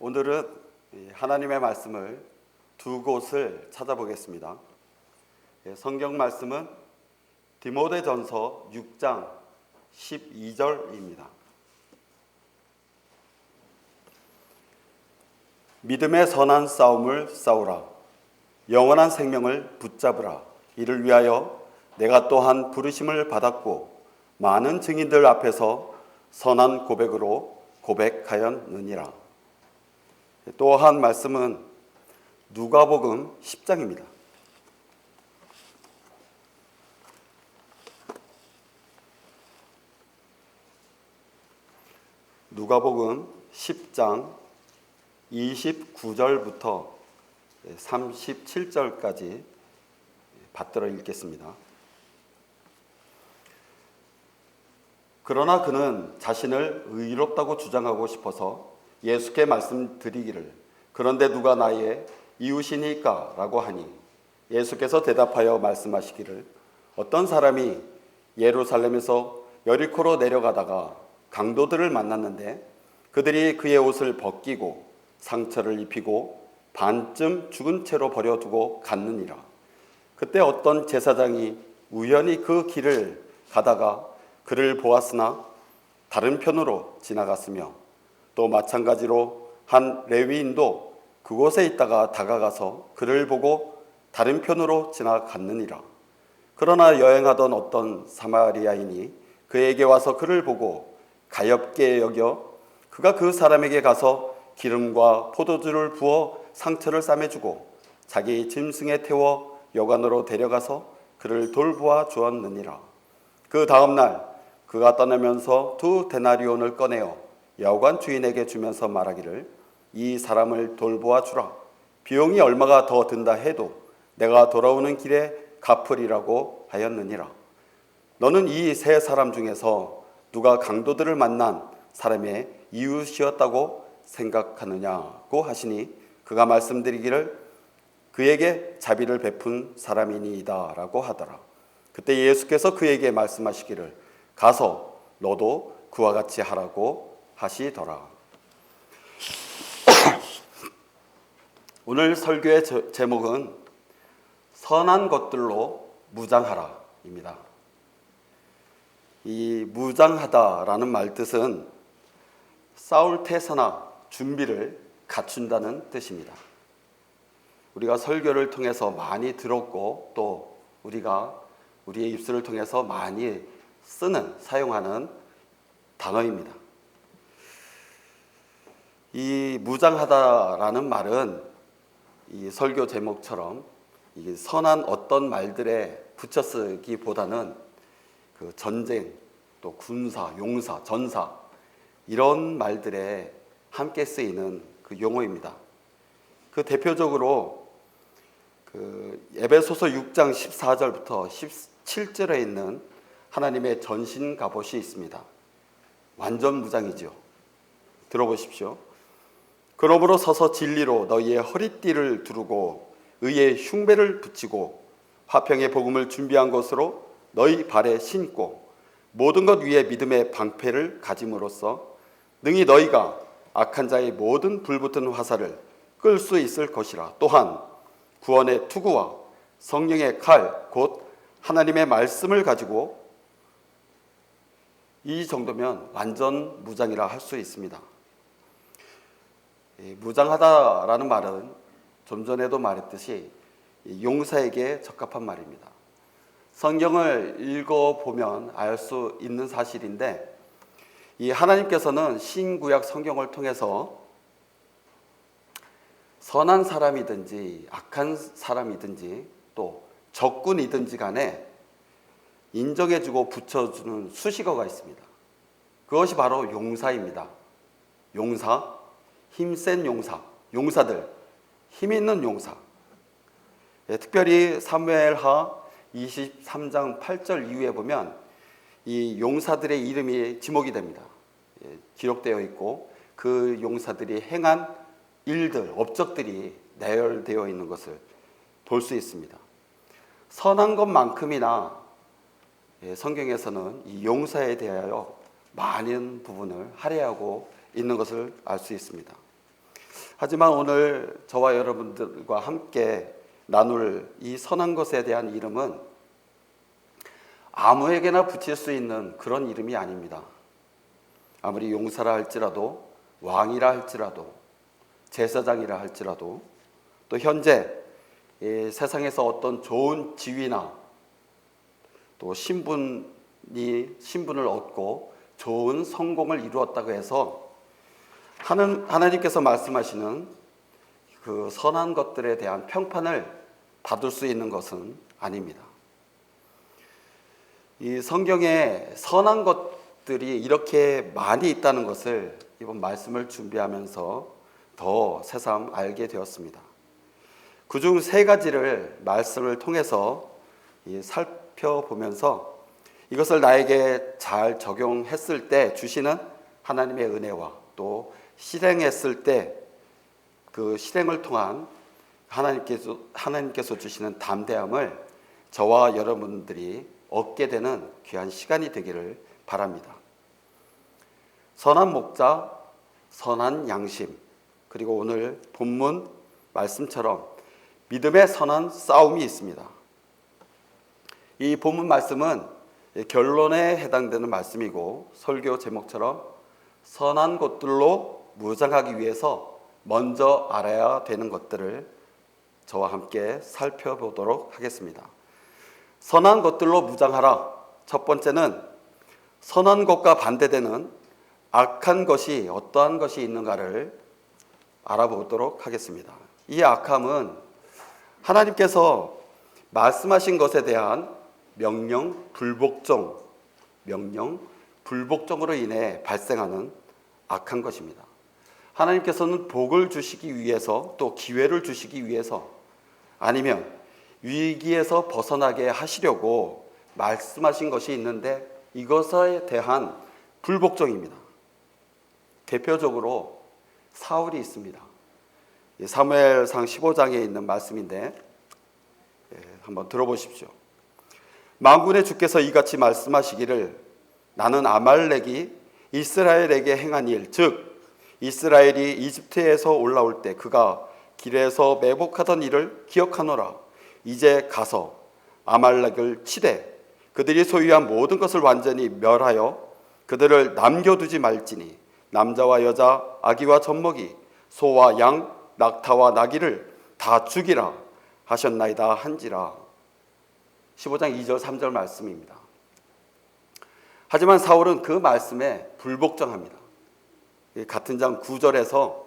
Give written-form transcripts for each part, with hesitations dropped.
오늘은 하나님의 말씀을 두 곳을 찾아보겠습니다. 성경 말씀은 디모데전서 6장 12절입니다. 믿음의 선한 싸움을 싸우라. 영원한 생명을 붙잡으라. 이를 위하여 내가 또한 부르심을 받았고 많은 증인들 앞에서 선한 고백으로 고백하였느니라. 또 한 말씀은 누가복음 10장입니다. 누가복음 10장 29절부터 37절까지 받들어 읽겠습니다. 그러나 그는 자신을 의롭다고 주장하고 싶어서 예수께 말씀드리기를 그런데 누가 나의 이웃이니까? 라고 하니 예수께서 대답하여 말씀하시기를 어떤 사람이 예루살렘에서 여리코로 내려가다가 강도들을 만났는데 그들이 그의 옷을 벗기고 상처를 입히고 반쯤 죽은 채로 버려두고 갔느니라. 그때 어떤 제사장이 우연히 그 길을 가다가 그를 보았으나 다른 편으로 지나갔으며 또 마찬가지로 한 레위인도 그곳에 있다가 다가가서 그를 보고 다른 편으로 지나갔느니라. 그러나 여행하던 어떤 사마리아인이 그에게 와서 그를 보고 가엾게 여겨 그가 그 사람에게 가서 기름과 포도주를 부어 상처를 싸매주고 자기 짐승에 태워 여관으로 데려가서 그를 돌보아 주었느니라. 그 다음날 그가 떠나면서 2데나리온을 꺼내어 여관 주인에게 주면서 말하기를 이 사람을 돌보아 주라. 비용이 얼마가 더 든다 해도 내가 돌아오는 길에 갚으리라고 하였느니라. 너는 이 세 사람 중에서 누가 강도들을 만난 사람의 이웃이었다고 생각하느냐고 하시니 그가 말씀드리기를 그에게 자비를 베푼 사람이니이다 라고 하더라. 그때 예수께서 그에게 말씀하시기를 가서 너도 그와 같이 하라고 하시더라. 오늘 설교의 제목은 선한 것들로 무장하라입니다. 이 무장하다라는 말뜻은 싸울 태세나 준비를 갖춘다는 뜻입니다. 우리가 설교를 통해서 많이 들었고 또 우리가 우리의 입술을 통해서 많이 사용하는 단어입니다. 이 무장하다라는 말은 이 설교 제목처럼 이 선한 어떤 말들에 붙여 쓰기보다는 그 전쟁, 또 군사, 용사, 전사 이런 말들에 함께 쓰이는 그 용어입니다. 그 대표적으로 그 에베소서 6장 14절부터 17절에 있는 하나님의 전신 갑옷이 있습니다. 완전 무장이죠. 들어보십시오. 그러므로 서서 진리로 너희의 허리띠를 두르고 의의 흉배를 붙이고 화평의 복음을 준비한 것으로 너희 발에 신고 모든 것 위에 믿음의 방패를 가짐으로써 능히 너희가 악한 자의 모든 불붙은 화살을 끌 수 있을 것이라. 또한 구원의 투구와 성령의 칼 곧 하나님의 말씀을 가지고 이 정도면 완전 무장이라 할 수 있습니다. 무장하다라는 말은 좀 전에도 말했듯이 용사에게 적합한 말입니다. 성경을 읽어보면 알 수 있는 사실인데 이 하나님께서는 신구약 성경을 통해서 선한 사람이든지 악한 사람이든지 또 적군이든지 간에 인정해주고 붙여주는 수식어가 있습니다. 그것이 바로 용사입니다. 용사, 힘센 용사, 용사들, 힘 있는 용사. 특별히 사무엘하 23장 8절 이후에 보면 이 용사들의 이름이 지목이 됩니다. 기록되어 있고 그 용사들이 행한 일들, 업적들이 내열되어 있는 것을 볼 수 있습니다. 선한 것만큼이나 성경에서는 이 용사에 대하여 많은 부분을 할애하고 있는 것을 알 수 있습니다. 하지만 오늘 저와 여러분들과 함께 나눌 이 선한 것에 대한 이름은 아무에게나 붙일 수 있는 그런 이름이 아닙니다. 아무리 용사라 할지라도, 왕이라 할지라도, 제사장이라 할지라도, 또 현재 세상에서 어떤 좋은 지위나 또 신분을 얻고 좋은 성공을 이루었다고 해서 하나님께서 말씀하시는 그 선한 것들에 대한 평판을 받을 수 있는 것은 아닙니다. 이 성경에 선한 것들이 이렇게 많이 있다는 것을 이번 말씀을 준비하면서 더 새삼 알게 되었습니다. 그중 세 가지를 말씀을 통해서 살펴보면서 이것을 나에게 잘 적용했을 때 주시는 하나님의 은혜와 또 실행했을 때 그 실행을 통한 하나님께서 주시는 담대함을 저와 여러분들이 얻게 되는 귀한 시간이 되기를 바랍니다. 선한 목자, 선한 양심, 그리고 오늘 본문 말씀처럼 믿음의 선한 싸움이 있습니다. 이 본문 말씀은 결론에 해당되는 말씀이고 설교 제목처럼 선한 것들로 무장하기 위해서 먼저 알아야 되는 것들을 저와 함께 살펴보도록 하겠습니다. 선한 것들로 무장하라. 첫 번째는 선한 것과 반대되는 악한 것이 어떠한 것이 있는가를 알아보도록 하겠습니다. 이 악함은 하나님께서 말씀하신 것에 대한 명령 불복종으로 인해 발생하는 악한 것입니다. 하나님께서는 복을 주시기 위해서 또 기회를 주시기 위해서 아니면 위기에서 벗어나게 하시려고 말씀하신 것이 있는데 이것에 대한 불복종입니다. 대표적으로 사울이 있습니다. 사무엘상 15장에 있는 말씀인데 한번 들어보십시오. 만군의 주께서 이같이 말씀하시기를 나는 아말렉이 이스라엘에게 행한 일, 즉 이스라엘이 이집트에서 올라올 때 그가 길에서 매복하던 일을 기억하노라. 이제 가서 아말렉을 치되 그들이 소유한 모든 것을 완전히 멸하여 그들을 남겨두지 말지니 남자와 여자, 아기와 젖먹이, 소와 양, 낙타와 나귀를 다 죽이라 하셨나이다 한지라. 15장 2절 3절 말씀입니다. 하지만 사울은 그 말씀에 불복종합니다. 같은 장 9절에서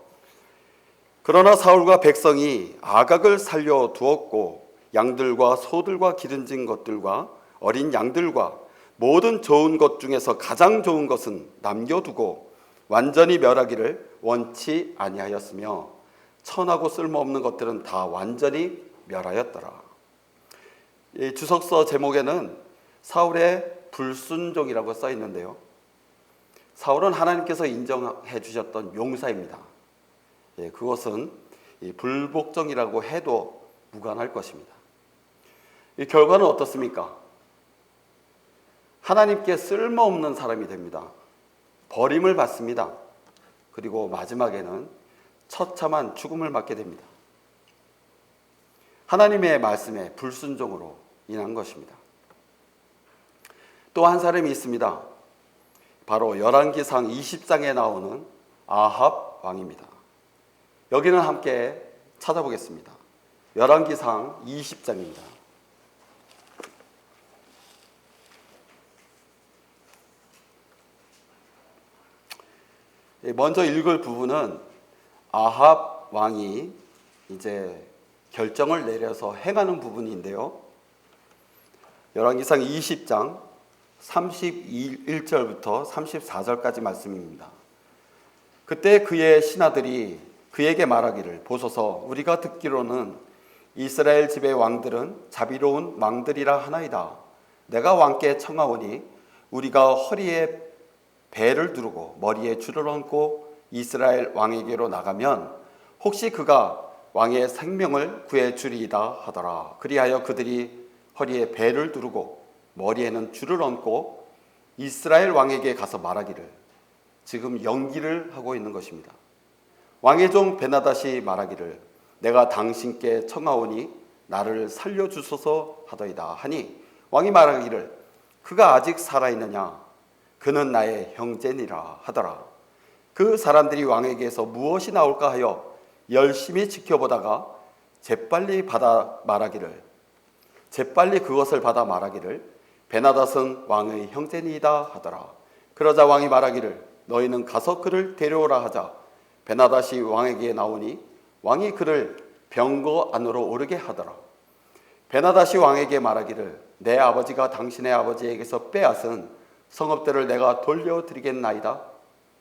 그러나 사울과 백성이 아각을 살려두었고 양들과 소들과 기름진 것들과 어린 양들과 모든 좋은 것 중에서 가장 좋은 것은 남겨두고 완전히 멸하기를 원치 아니하였으며 천하고 쓸모없는 것들은 다 완전히 멸하였더라. 이 주석서 제목에는 사울의 불순종이라고 써 있는데요. 사울은 하나님께서 인정해 주셨던 용사입니다. 그것은 불복종이라고 해도 무관할 것입니다. 이 결과는 어떻습니까? 하나님께 쓸모없는 사람이 됩니다. 버림을 받습니다. 그리고 마지막에는 처참한 죽음을 맞게 됩니다. 하나님의 말씀에 불순종으로 인한 것입니다. 또 한 사람이 있습니다. 바로 열왕기상 20장에 나오는 아합 왕입니다. 여기는 함께 찾아보겠습니다. 열왕기상 20장입니다. 먼저 읽을 부분은 아합 왕이 이제 결정을 내려서 행하는 부분인데요. 열왕기상 20장 31절부터 34절까지 말씀입니다. 그때 그의 신하들이 그에게 말하기를 보소서 우리가 듣기로는 이스라엘 집의 왕들은 자비로운 왕들이라 하나이다. 내가 왕께 청하오니 우리가 허리에 배를 두르고 머리에 줄을 얹고 이스라엘 왕에게로 나가면 혹시 그가 왕의 생명을 구해 주리이다 하더라. 그리하여 그들이 허리에 배를 두르고 머리에는 줄을 얹고 이스라엘 왕에게 가서 말하기를 지금 연기를 하고 있는 것입니다. 왕의 종 베나닷이 말하기를 내가 당신께 청하오니 나를 살려주소서 하더이다 하니 왕이 말하기를 그가 아직 살아있느냐 그는 나의 형제니라 하더라. 그 사람들이 왕에게서 무엇이 나올까 하여 열심히 지켜보다가 재빨리 그것을 받아 말하기를 베나닷은 왕의 형제니이다 하더라. 그러자 왕이 말하기를 너희는 가서 그를 데려오라 하자 베나닷이 왕에게 나오니 왕이 그를 병거 안으로 오르게 하더라. 베나닷이 왕에게 말하기를 내 아버지가 당신의 아버지에게서 빼앗은 성읍들을 내가 돌려드리겠나이다.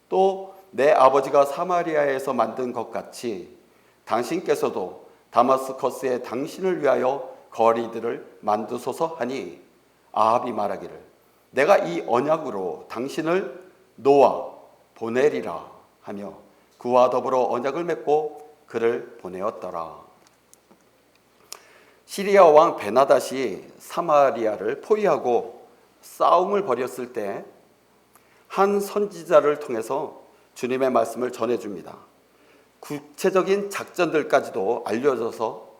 또 내 아버지가 사마리아에서 만든 것 같이 당신께서도 다마스커스에 당신을 위하여 거리들을 만드소서 하니 아합이 말하기를 내가 이 언약으로 당신을 놓아 보내리라 하며 그와 더불어 언약을 맺고 그를 보내었더라. 시리아 왕 베나닷이 사마리아를 포위하고 싸움을 벌였을 때 한 선지자를 통해서 주님의 말씀을 전해줍니다. 구체적인 작전들까지도 알려져서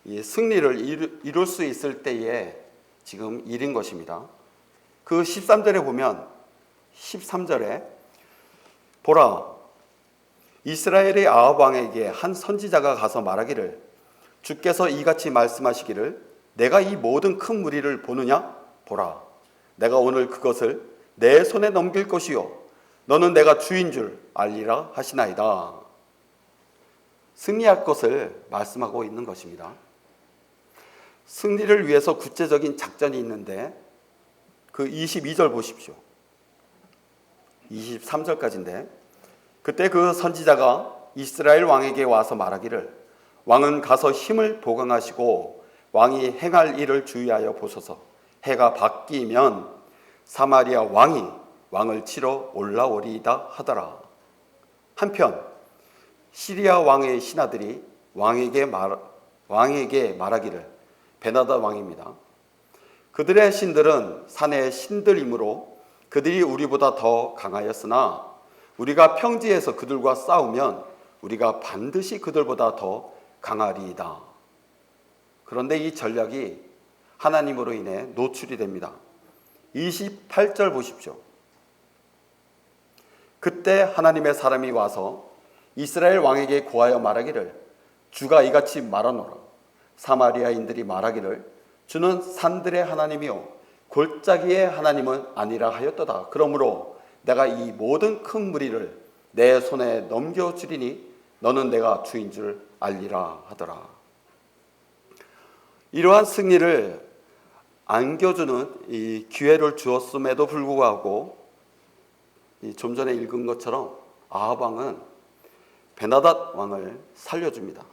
이 승리를 이룰 수 있을 때에 지금 일인 것입니다. 그 13절에 보면 13절에 보라 이스라엘의 아합 왕에게 한 선지자가 가서 말하기를 주께서 이같이 말씀하시기를 내가 이 모든 큰 무리를 보느냐 보라 내가 오늘 그것을 내 손에 넘길 것이요 너는 내가 주인 줄 알리라 하시나이다. 승리할 것을 말씀하고 있는 것입니다. 승리를 위해서 구체적인 작전이 있는데 그 22절 보십시오. 23절까지인데 그때 그 선지자가 이스라엘 왕에게 와서 말하기를 왕은 가서 힘을 보강하시고 왕이 행할 일을 주의하여 보소서. 해가 바뀌면 사마리아 왕이 왕을 치러 올라오리이다 하더라. 한편 시리아 왕의 신하들이 왕에게 말하기를 베나닷 왕입니다. 그들의 신들은 산의 신들이므로 그들이 우리보다 더 강하였으나 우리가 평지에서 그들과 싸우면 우리가 반드시 그들보다 더 강하리이다. 그런데 이 전략이 하나님으로 인해 노출이 됩니다. 28절 보십시오. 그때 하나님의 사람이 와서 이스라엘 왕에게 고하여 말하기를 주가 이같이 말하노라. 사마리아인들이 말하기를 주는 산들의 하나님이요 골짜기의 하나님은 아니라 하였도다. 그러므로 내가 이 모든 큰 무리를 내 손에 넘겨주리니 너는 내가 주인 줄 알리라 하더라. 이러한 승리를 안겨주는 이 기회를 주었음에도 불구하고 좀 전에 읽은 것처럼 아합 왕은 베나닷 왕을 살려줍니다.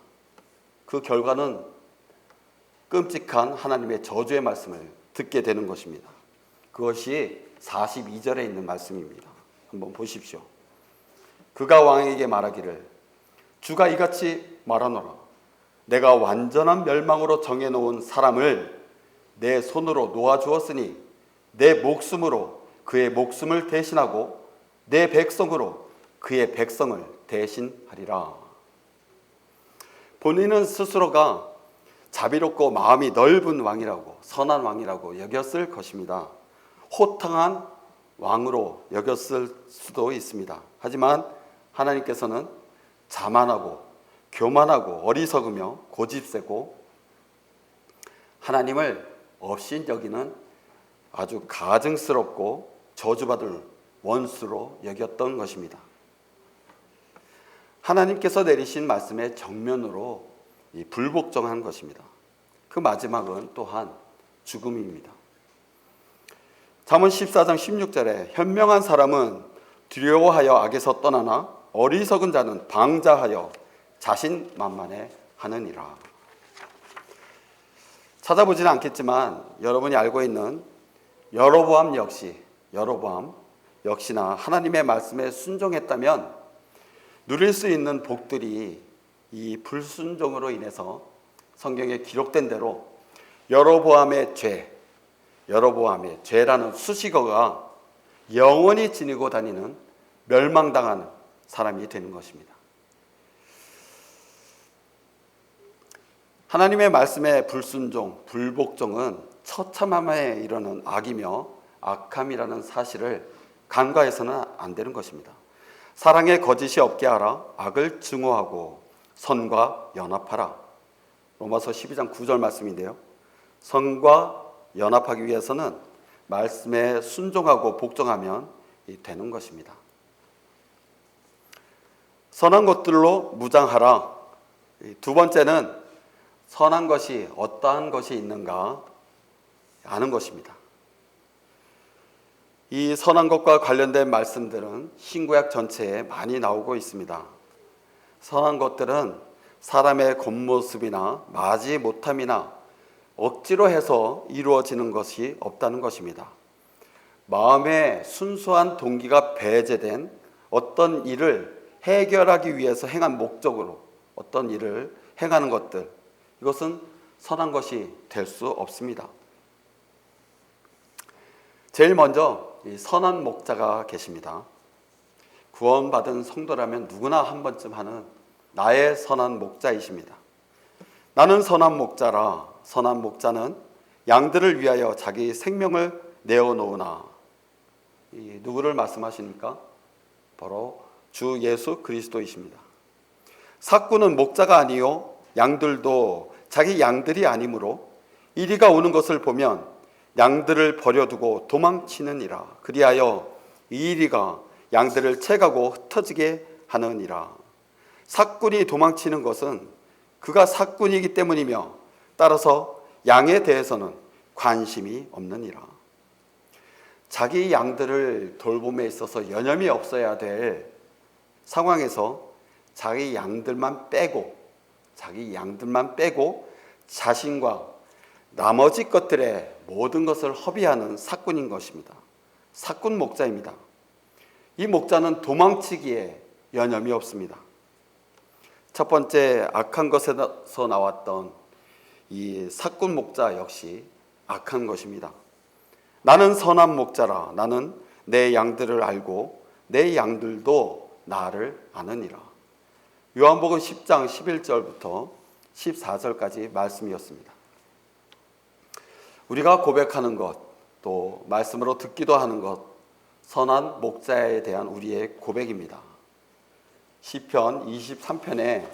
그 결과는 끔찍한 하나님의 저주의 말씀을 듣게 되는 것입니다. 그것이 42절에 있는 말씀입니다. 한번 보십시오. 그가 왕에게 말하기를 주가 이같이 말하노라. 내가 완전한 멸망으로 정해놓은 사람을 내 손으로 놓아주었으니 내 목숨으로 그의 목숨을 대신하고 내 백성으로 그의 백성을 대신하리라. 본인은 스스로가 자비롭고 마음이 넓은 왕이라고 선한 왕이라고 여겼을 것입니다. 호탕한 왕으로 여겼을 수도 있습니다. 하지만 하나님께서는 자만하고 교만하고 어리석으며 고집세고 하나님을 없인 여기는 아주 가증스럽고 저주받을 원수로 여겼던 것입니다. 하나님께서 내리신 말씀에 정면으로 불복종한 것입니다. 그 마지막은 또한 죽음입니다. 잠언 14장 16절에 현명한 사람은 두려워하여 악에서 떠나나 어리석은 자는 방자하여 자신만만해 하느니라. 찾아보지는 않겠지만 여러분이 알고 있는 여로보암 역시나 하나님의 말씀에 순종했다면 누릴 수 있는 복들이 이 불순종으로 인해서 성경에 기록된 대로 여로보암의 죄라는 수식어가 영원히 지니고 다니는 멸망당하는 사람이 되는 것입니다. 하나님의 말씀에 불순종, 불복종은 처참함에 이르는 악이며 악함이라는 사실을 간과해서는 안 되는 것입니다. 사랑에 거짓이 없게 하라. 악을 증오하고 선과 연합하라. 로마서 12장 9절 말씀인데요. 선과 연합하기 위해서는 말씀에 순종하고 복종하면 되는 것입니다. 선한 것들로 무장하라. 두 번째는 선한 것이 어떠한 것이 있는가 아는 것입니다. 이 선한 것과 관련된 말씀들은 신구약 전체에 많이 나오고 있습니다. 선한 것들은 사람의 겉모습이나 마지 못함이나 억지로 해서 이루어지는 것이 없다는 것입니다. 마음의 순수한 동기가 배제된 어떤 일을 해결하기 위해서 행한 목적으로 어떤 일을 행하는 것들, 이것은 선한 것이 될 수 없습니다. 제일 먼저 이 선한 목자가 계십니다. 구원받은 성도라면 누구나 한 번쯤 하는 나의 선한 목자이십니다. 나는 선한 목자라. 선한 목자는 양들을 위하여 자기 생명을 내어놓으나. 누구를 말씀하십니까? 바로 주 예수 그리스도이십니다. 삭구는 목자가 아니요 양들도 자기 양들이 아니므로 이리가 오는 것을 보면 양들을 버려두고 도망치느니라. 그리하여 이리가 양들을 채가고 흩어지게 하느니라. 삭군이 도망치는 것은 그가 삭군이기 때문이며 따라서 양에 대해서는 관심이 없느니라. 자기 양들을 돌봄에 있어서 여념이 없어야 될 상황에서 자기 양들만 빼고 자신과 나머지 것들의 모든 것을 허비하는 삭군인 것입니다. 삭군 목자입니다. 이 목자는 도망치기에 여념이 없습니다. 첫 번째 악한 것에서 나왔던 이 삭군 목자 역시 악한 것입니다. 나는 선한 목자라. 나는 내 양들을 알고 내 양들도 나를 아느니라. 요한복음 10장 11절부터 14절까지 말씀이었습니다. 우리가 고백하는 것, 또 말씀으로 듣기도 하는 것, 선한 목자에 대한 우리의 고백입니다. 시편 23편에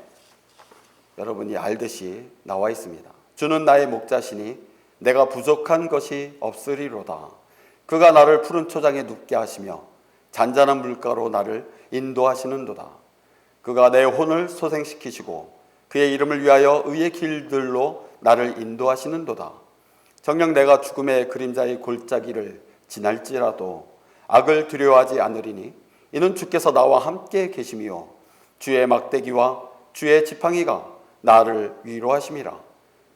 여러분이 알듯이 나와 있습니다. 주는 나의 목자시니 내가 부족한 것이 없으리로다. 그가 나를 푸른 초장에 눕게 하시며 잔잔한 물가로 나를 인도하시는도다. 그가 내 혼을 소생시키시고 그의 이름을 위하여 의의 길들로 나를 인도하시는도다. 정녕 내가 죽음의 그림자의 골짜기를 지날지라도 악을 두려워하지 않으리니 이는 주께서 나와 함께 계심이요 주의 막대기와 주의 지팡이가 나를 위로하심이라.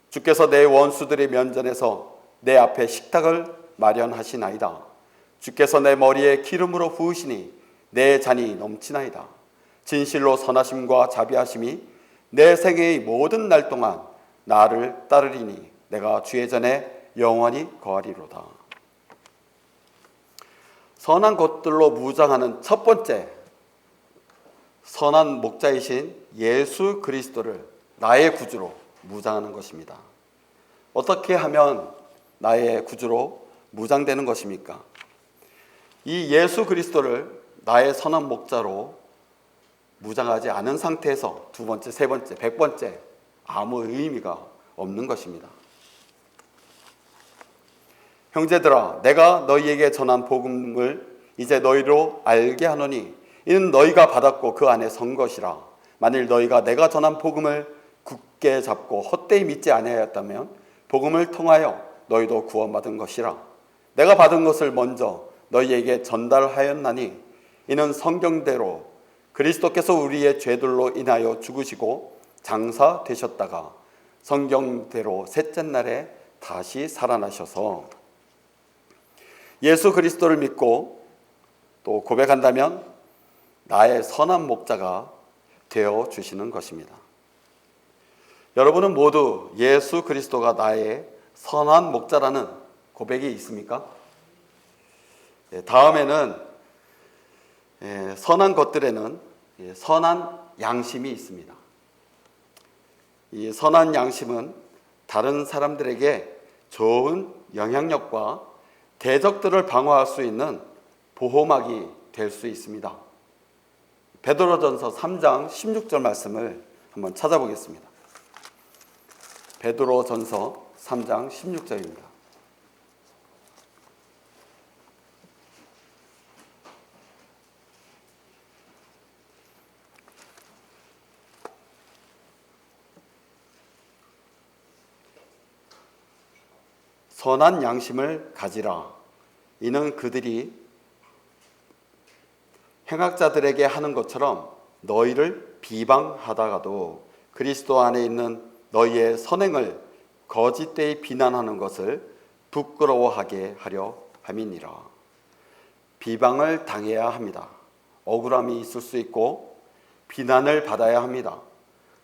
주께서 내 원수들의 면전에서 내 앞에 식탁을 마련하시나이다. 주께서 내 머리에 기름으로 부으시니 내 잔이 넘치나이다. 진실로 선하심과 자비하심이 내 생애의 모든 날 동안 나를 따르리니 내가 주의 전에 영원히 거하리로다. 선한 것들로 무장하는 첫 번째, 선한 목자이신 예수 그리스도를 나의 구주로 무장하는 것입니다. 어떻게 하면 나의 구주로 무장되는 것입니까? 이 예수 그리스도를 나의 선한 목자로 무장하지 않은 상태에서 두 번째, 세 번째, 100번째 아무 의미가 없는 것입니다. 형제들아, 내가 너희에게 전한 복음을 이제 너희로 알게 하노니 이는 너희가 받았고 그 안에 선 것이라. 만일 너희가 내가 전한 복음을 굳게 잡고 헛되이 믿지 아니하였다면 복음을 통하여 너희도 구원받은 것이라. 내가 받은 것을 먼저 너희에게 전달하였나니 이는 성경대로 그리스도께서 우리의 죄들로 인하여 죽으시고 장사되셨다가 성경대로 셋째 날에 다시 살아나셔서 예수 그리스도를 믿고 또 고백한다면 나의 선한 목자가 되어 주시는 것입니다. 여러분은 모두 예수 그리스도가 나의 선한 목자라는 고백이 있습니까? 다음에는 선한 것들에는 선한 양심이 있습니다. 이 선한 양심은 다른 사람들에게 좋은 영향력과 대적들을 방어할 수 있는 보호막이 될 수 있습니다. 베드로전서 3장 16절 말씀을 한번 찾아보겠습니다. 베드로전서 3장 16절입니다. 선한 양심을 가지라. 이는 그들이 행악자들에게 하는 것처럼 너희를 비방하다가도 그리스도 안에 있는 너희의 선행을 거짓되이 비난하는 것을 부끄러워하게 하려 함이니라. 비방을 당해야 합니다. 억울함이 있을 수 있고 비난을 받아야 합니다.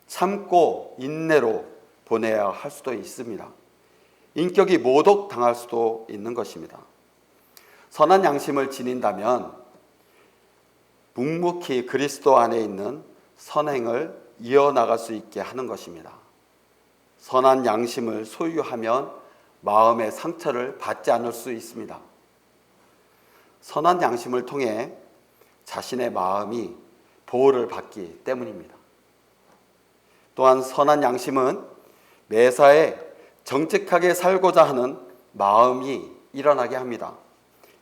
참고 인내로 보내야 할 수도 있습니다. 인격이 모독당할 수도 있는 것입니다. 선한 양심을 지닌다면 묵묵히 그리스도 안에 있는 선행을 이어나갈 수 있게 하는 것입니다. 선한 양심을 소유하면 마음의 상처를 받지 않을 수 있습니다. 선한 양심을 통해 자신의 마음이 보호를 받기 때문입니다. 또한 선한 양심은 매사에 정직하게 살고자 하는 마음이 일어나게 합니다.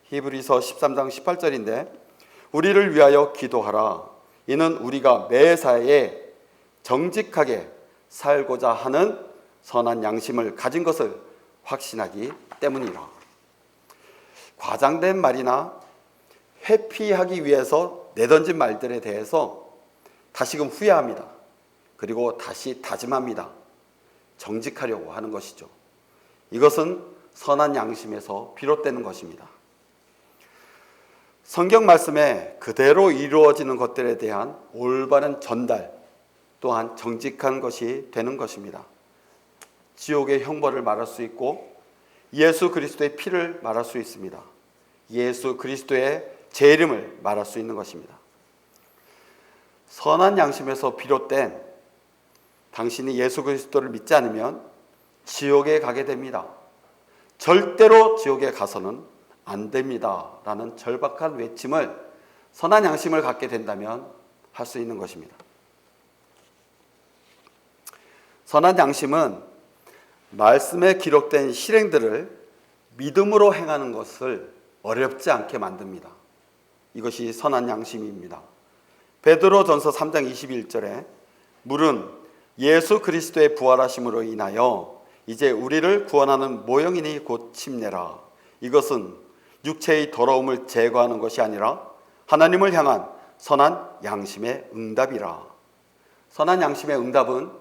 히브리서 13장 18절인데 우리를 위하여 기도하라. 이는 우리가 매사에 정직하게 살고자 하는 선한 양심을 가진 것을 확신하기 때문이라. 과장된 말이나 회피하기 위해서 내던진 말들에 대해서 다시금 후회합니다. 그리고 다시 다짐합니다. 정직하려고 하는 것이죠. 이것은 선한 양심에서 비롯되는 것입니다. 성경 말씀에 그대로 이루어지는 것들에 대한 올바른 전달 또한 정직한 것이 되는 것입니다. 지옥의 형벌을 말할 수 있고 예수 그리스도의 피를 말할 수 있습니다. 예수 그리스도의 제 이름을 말할 수 있는 것입니다. 선한 양심에서 비롯된 당신이 예수 그리스도를 믿지 않으면 지옥에 가게 됩니다. 절대로 지옥에 가서는 안 됩니다. 라는 절박한 외침을 선한 양심을 갖게 된다면 할 수 있는 것입니다. 선한 양심은 말씀에 기록된 실행들을 믿음으로 행하는 것을 어렵지 않게 만듭니다. 이것이 선한 양심입니다. 베드로전서 3장 21절에 물은 예수 그리스도의 부활하심으로 인하여 이제 우리를 구원하는 모형이니 곧 침례라. 이것은 육체의 더러움을 제거하는 것이 아니라 하나님을 향한 선한 양심의 응답이라. 선한 양심의 응답은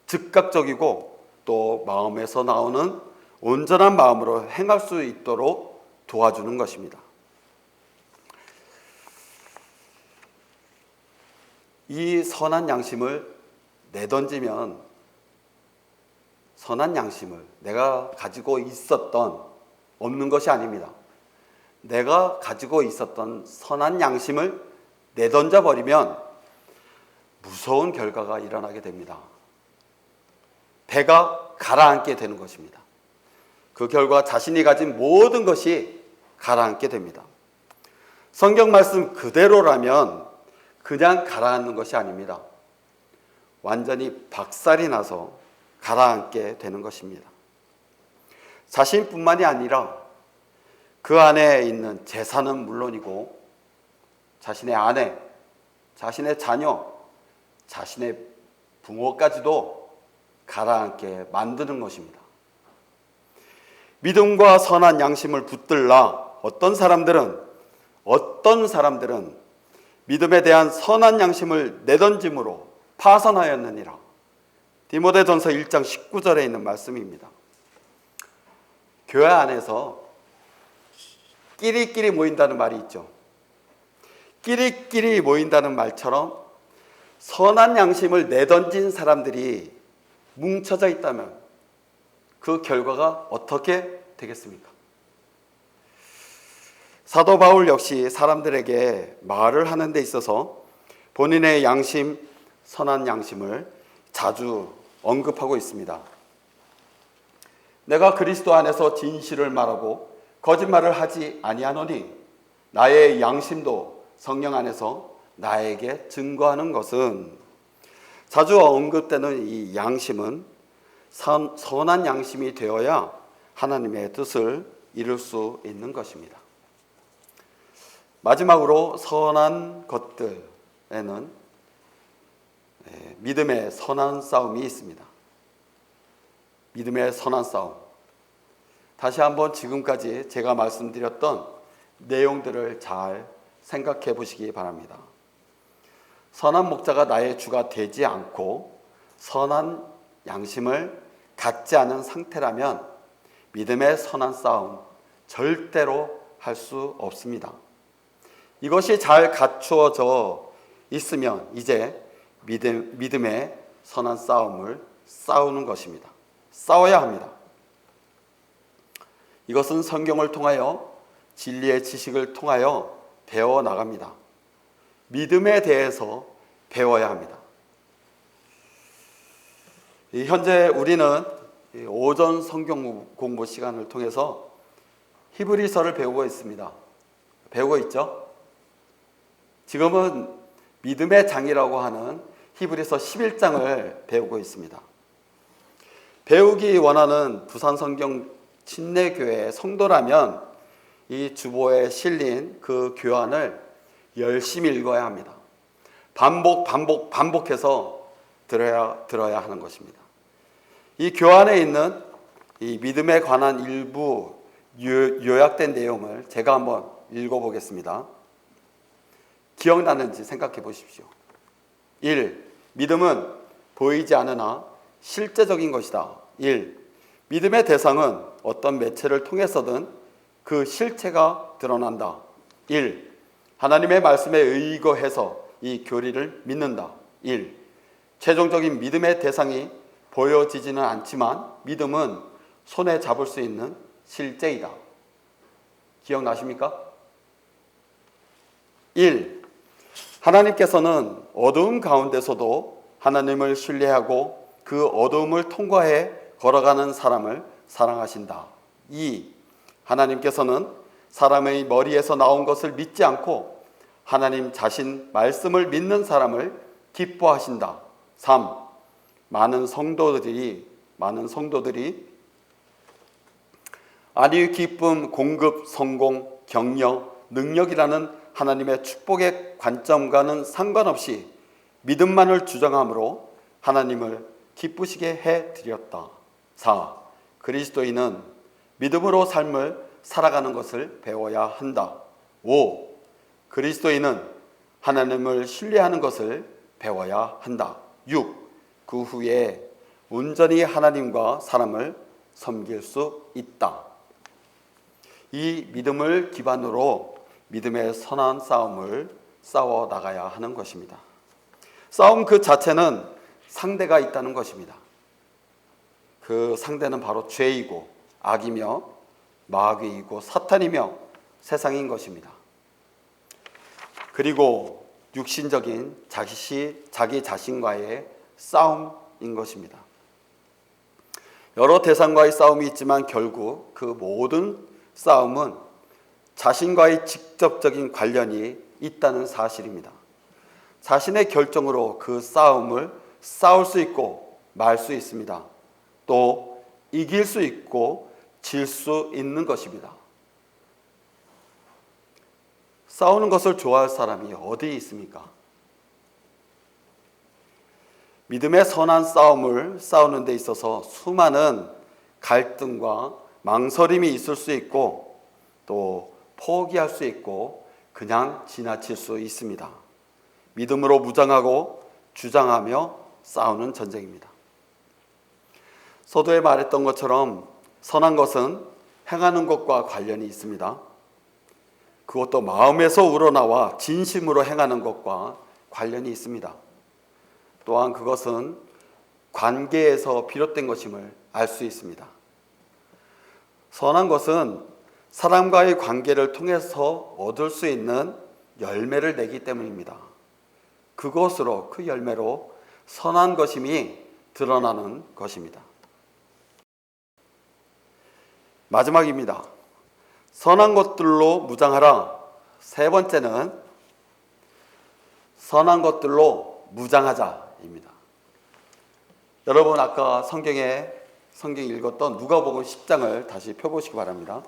즉각적이고 또 마음에서 나오는 온전한 마음으로 행할 수 있도록 도와주는 것입니다. 이 선한 양심을 내던지면 선한 양심을 내가 가지고 있었던 없는 것이 아닙니다. 내가 가지고 있었던 선한 양심을 내던져 버리면 무서운 결과가 일어나게 됩니다. 배가 가라앉게 되는 것입니다. 그 결과 자신이 가진 모든 것이 가라앉게 됩니다. 성경 말씀 그대로라면 그냥 가라앉는 것이 아닙니다. 완전히 박살이 나서 가라앉게 되는 것입니다. 자신뿐만이 아니라 그 안에 있는 재산은 물론이고 자신의 아내, 자신의 자녀, 자신의 부모까지도 가라앉게 만드는 것입니다. 믿음과 선한 양심을 붙들라 어떤 사람들은 믿음에 대한 선한 양심을 내던짐으로 파산하였느니라. 디모데전서 1장 19절에 있는 말씀입니다. 교회 안에서 끼리끼리 모인다는 말이 있죠. 끼리끼리 모인다는 말처럼 선한 양심을 내던진 사람들이 뭉쳐져 있다면 그 결과가 어떻게 되겠습니까? 사도 바울 역시 사람들에게 말을 하는 데 있어서 본인의 양심, 선한 양심을 자주 언급하고 있습니다. 내가 그리스도 안에서 진실을 말하고 거짓말을 하지 아니하노니 나의 양심도 성령 안에서 나에게 증거하는 것은, 자주 언급되는 이 양심은 선한 양심이 되어야 하나님의 뜻을 이룰 수 있는 것입니다. 마지막으로 선한 것들에는 믿음의 선한 싸움이 있습니다. 믿음의 선한 싸움. 다시 한번 지금까지 제가 말씀드렸던 내용들을 잘 생각해 보시기 바랍니다. 선한 목자가 나의 주가 되지 않고 선한 양심을 갖지 않은 상태라면 믿음의 선한 싸움 절대로 할 수 없습니다. 이것이 잘 갖추어져 있으면 이제 믿음의 선한 싸움을 싸우는 것입니다. 싸워야 합니다. 이것은 성경을 통하여 진리의 지식을 통하여 배워 나갑니다. 믿음에 대해서 배워야 합니다. 현재 우리는 오전 성경 공부 시간을 통해서 히브리서를 배우고 있습니다. 배우고 있죠? 지금은 믿음의 장이라고 하는 히브리서 11장을 배우고 있습니다. 배우기 원하는 부산성경 침례교회 성도라면 이 주보에 실린 그 교환을 열심히 읽어야 합니다. 반복해서 들어야 하는 것입니다. 이 교환에 있는 이 믿음에 관한 일부 요약된 내용을 제가 한번 읽어보겠습니다. 기억나는지 생각해 보십시오. 1. 믿음은 보이지 않으나 실제적인 것이다. 1. 믿음의 대상은 어떤 매체를 통해서든 그 실체가 드러난다. 1. 하나님의 말씀에 의거해서 이 교리를 믿는다. 1. 최종적인 믿음의 대상이 보여지지는 않지만 믿음은 손에 잡을 수 있는 실제이다. 기억나십니까? 1. 하나님께서는 어두움 가운데서도 하나님을 신뢰하고 그 어두움을 통과해 걸어가는 사람을 사랑하신다. 2. 하나님께서는 사람의 머리에서 나온 것을 믿지 않고 하나님 자신 말씀을 믿는 사람을 기뻐하신다. 3. 많은 성도들이 안위, 기쁨, 공급, 성공, 격려, 능력이라는 하나님의 축복의 관점과는 상관없이 믿음만을 주장함으로 하나님을 기쁘시게 해드렸다. 4. 그리스도인은 믿음으로 삶을 살아가는 것을 배워야 한다. 5. 그리스도인은 하나님을 신뢰하는 것을 배워야 한다. 6. 그 후에 온전히 하나님과 사람을 섬길 수 있다. 이 믿음을 기반으로 믿음의 선한 싸움을 싸워 나가야 하는 것입니다. 싸움 그 자체는 상대가 있다는 것입니다. 그 상대는 바로 죄이고 악이며 마귀이고 사탄이며 세상인 것입니다. 그리고 육신적인 자기 자신과의 싸움인 것입니다. 여러 대상과의 싸움이 있지만 결국 그 모든 싸움은 자신과의 직접적인 관련이 있다는 사실입니다. 자신의 결정으로 그 싸움을 싸울 수 있고 말 수 있습니다. 또 이길 수 있고 질 수 있는 것입니다. 싸우는 것을 좋아할 사람이 어디 있습니까? 믿음의 선한 싸움을 싸우는 데 있어서 수많은 갈등과 망설임이 있을 수 있고 또 포기할 수 있고 그냥 지나칠 수 있습니다. 믿음으로 무장하고 주장하며 싸우는 전쟁입니다. 서두에 말했던 것처럼 선한 것은 행하는 것과 관련이 있습니다. 그것도 마음에서 우러나와 진심으로 행하는 것과 관련이 있습니다. 또한 그것은 관계에서 비롯된 것임을 알 수 있습니다. 선한 것은 사람과의 관계를 통해서 얻을 수 있는 열매를 내기 때문입니다. 그 열매로 선한 것임이 드러나는 것입니다. 마지막입니다. 선한 것들로 무장하라. 세 번째는 선한 것들로 무장하자입니다. 여러분 아까 성경 읽었던 누가복음 10장을 다시 펴보시기 바랍니다.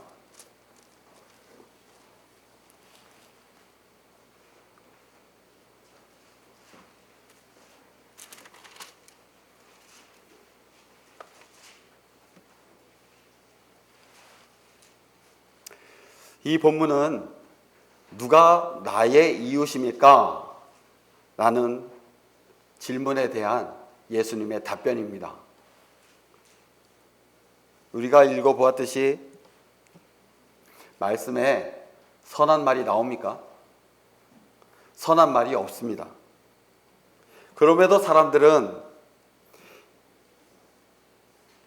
이 본문은 누가 나의 이웃입니까? 라는 질문에 대한 예수님의 답변입니다. 우리가 읽어보았듯이 말씀에 선한 말이 나옵니까? 선한 말이 없습니다. 그럼에도 사람들은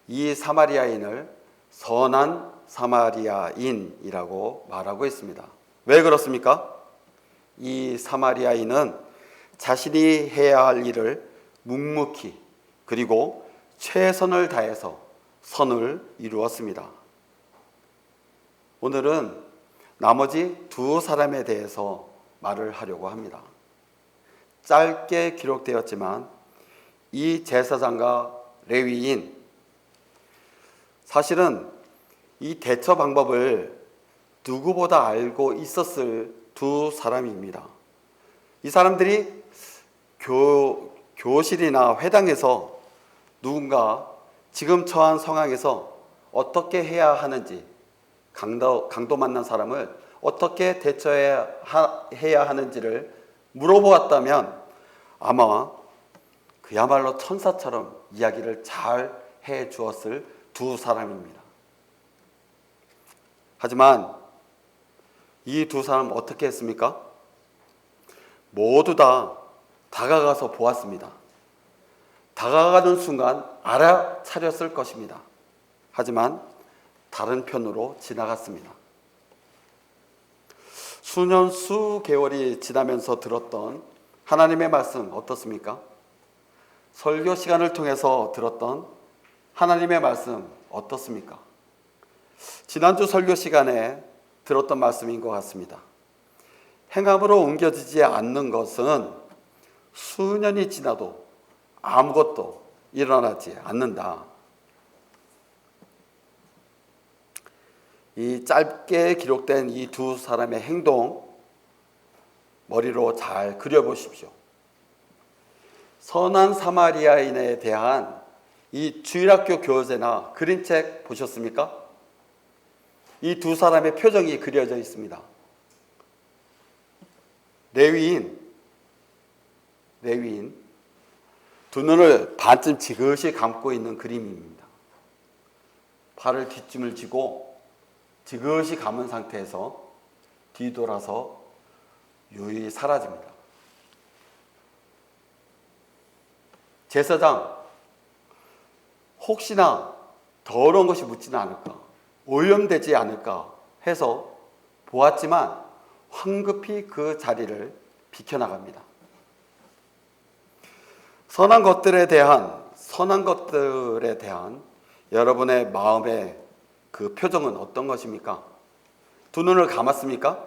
이 사마리아인을 선한 사마리아인이라고 말하고 있습니다. 왜 그렇습니까? 이 사마리아인은 자신이 해야 할 일을 묵묵히 그리고 최선을 다해서 선을 이루었습니다. 오늘은 나머지 두 사람에 대해서 말을 하려고 합니다. 짧게 기록되었지만 이 제사장과 레위인, 사실은 이 대처 방법을 누구보다 알고 있었을 두 사람입니다. 이 사람들이 교실이나 회당에서 누군가 지금 처한 상황에서 어떻게 해야 하는지, 강도 만난 사람을 어떻게 대처해야 하는지를 물어보았다면 아마 그야말로 천사처럼 이야기를 잘 해 주었을 두 사람입니다. 하지만 이 두 사람 어떻게 했습니까? 모두 다 다가가서 보았습니다. 다가가는 순간 알아차렸을 것입니다. 하지만 다른 편으로 지나갔습니다. 수년 수개월이 지나면서 들었던 하나님의 말씀 어떻습니까? 설교 시간을 통해서 들었던 하나님의 말씀 어떻습니까? 지난주 설교 시간에 들었던 말씀인 것 같습니다. 행함으로 옮겨지지 않는 것은 수년이 지나도 아무것도 일어나지 않는다. 이 짧게 기록된 이 두 사람의 행동 머리로 잘 그려보십시오. 선한 사마리아인에 대한 이 주일학교 교재나 그림책 보셨습니까? 이 두 사람의 표정이 그려져 있습니다. 레위인 두 눈을 반쯤 지그시 감고 있는 그림입니다. 팔을 뒷짐을 지고 지그시 감은 상태에서 뒤돌아서 유유히 사라집니다. 제사장, 혹시나 더러운 것이 묻지는 않을까, 오염되지 않을까 해서 보았지만 황급히 그 자리를 비켜나갑니다. 선한 것들에 대한 여러분의 마음의 그 표정은 어떤 것입니까? 두 눈을 감았습니까?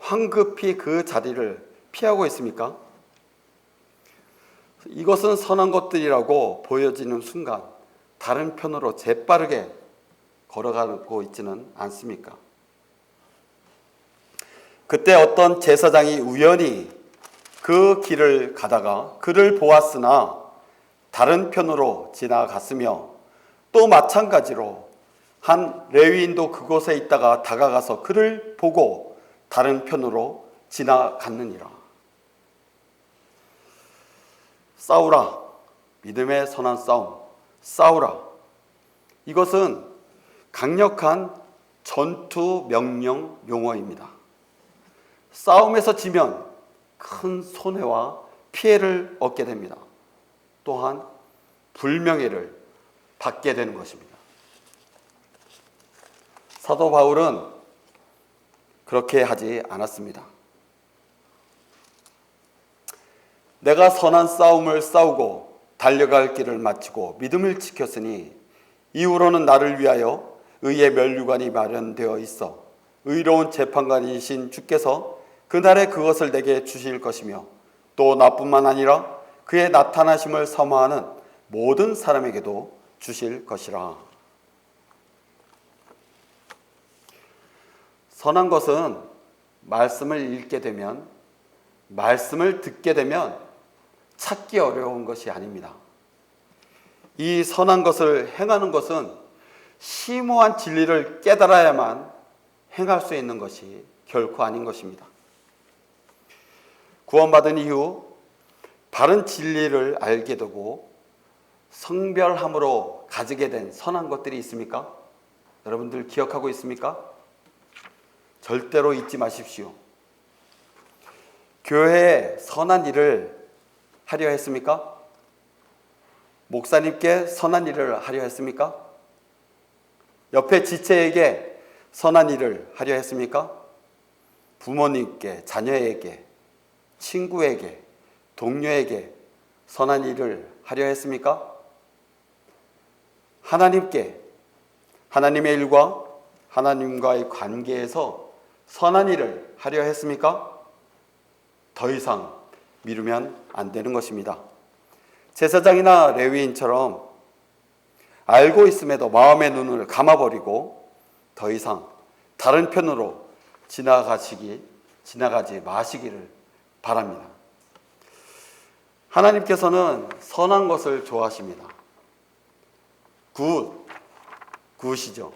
황급히 그 자리를 피하고 있습니까? 이것은 선한 것들이라고 보여지는 순간 다른 편으로 재빠르게 걸어가고 있지는 않습니까? 그때 어떤 제사장이 우연히 그 길을 가다가 그를 보았으나 다른 편으로 지나갔으며, 또 마찬가지로 한 레위인도 그곳에 있다가 다가가서 그를 보고 다른 편으로 지나갔느니라. 싸우라, 믿음의 선한 싸움, 싸우라. 이것은 강력한 전투 명령 용어입니다. 싸움에서 지면 큰 손해와 피해를 얻게 됩니다. 또한 불명예를 받게 되는 것입니다. 사도 바울은 그렇게 하지 않았습니다. 내가 선한 싸움을 싸우고 달려갈 길을 마치고 믿음을 지켰으니 이후로는 나를 위하여 의의 면류관이 마련되어 있어 의로운 재판관이신 주께서 그날에 그것을 내게 주실 것이며 또 나뿐만 아니라 그의 나타나심을 사모하는 모든 사람에게도 주실 것이라. 선한 것은 말씀을 읽게 되면, 말씀을 듣게 되면 찾기 어려운 것이 아닙니다. 이 선한 것을 행하는 것은 심오한 진리를 깨달아야만 행할 수 있는 것이 결코 아닌 것입니다. 구원받은 이후 바른 진리를 알게 되고 성별함으로 가지게 된 선한 것들이 있습니까? 여러분들 기억하고 있습니까? 절대로 잊지 마십시오. 교회에 선한 일을 하려 했습니까? 목사님께 선한 일을 하려 했습니까? 옆에 지체에게 선한 일을 하려 했습니까? 부모님께, 자녀에게, 친구에게, 동료에게 선한 일을 하려 했습니까? 하나님께, 하나님의 일과 하나님과의 관계에서 선한 일을 하려 했습니까? 더 이상 미루면 안 되는 것입니다. 제사장이나 레위인처럼 알고 있음에도 마음의 눈을 감아버리고 더 이상 다른 편으로 지나가지 마시기를 바랍니다. 하나님께서는 선한 것을 좋아하십니다. 굿이죠.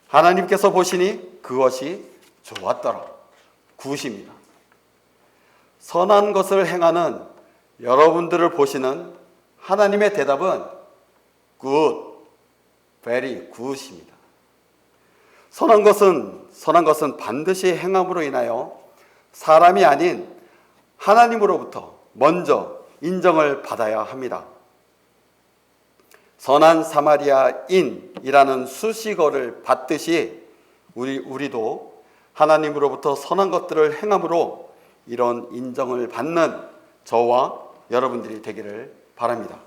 하나님께서 보시니 그것이 좋았더라. 굿입니다. 선한 것을 행하는 여러분들을 보시는 하나님의 대답은 good, very good입니다. 선한 것은 반드시 행함으로 인하여 사람이 아닌 하나님으로부터 먼저 인정을 받아야 합니다. 선한 사마리아인이라는 수식어를 받듯이 우리도 하나님으로부터 선한 것들을 행함으로 이런 인정을 받는 저와 여러분들이 되기를 바랍니다.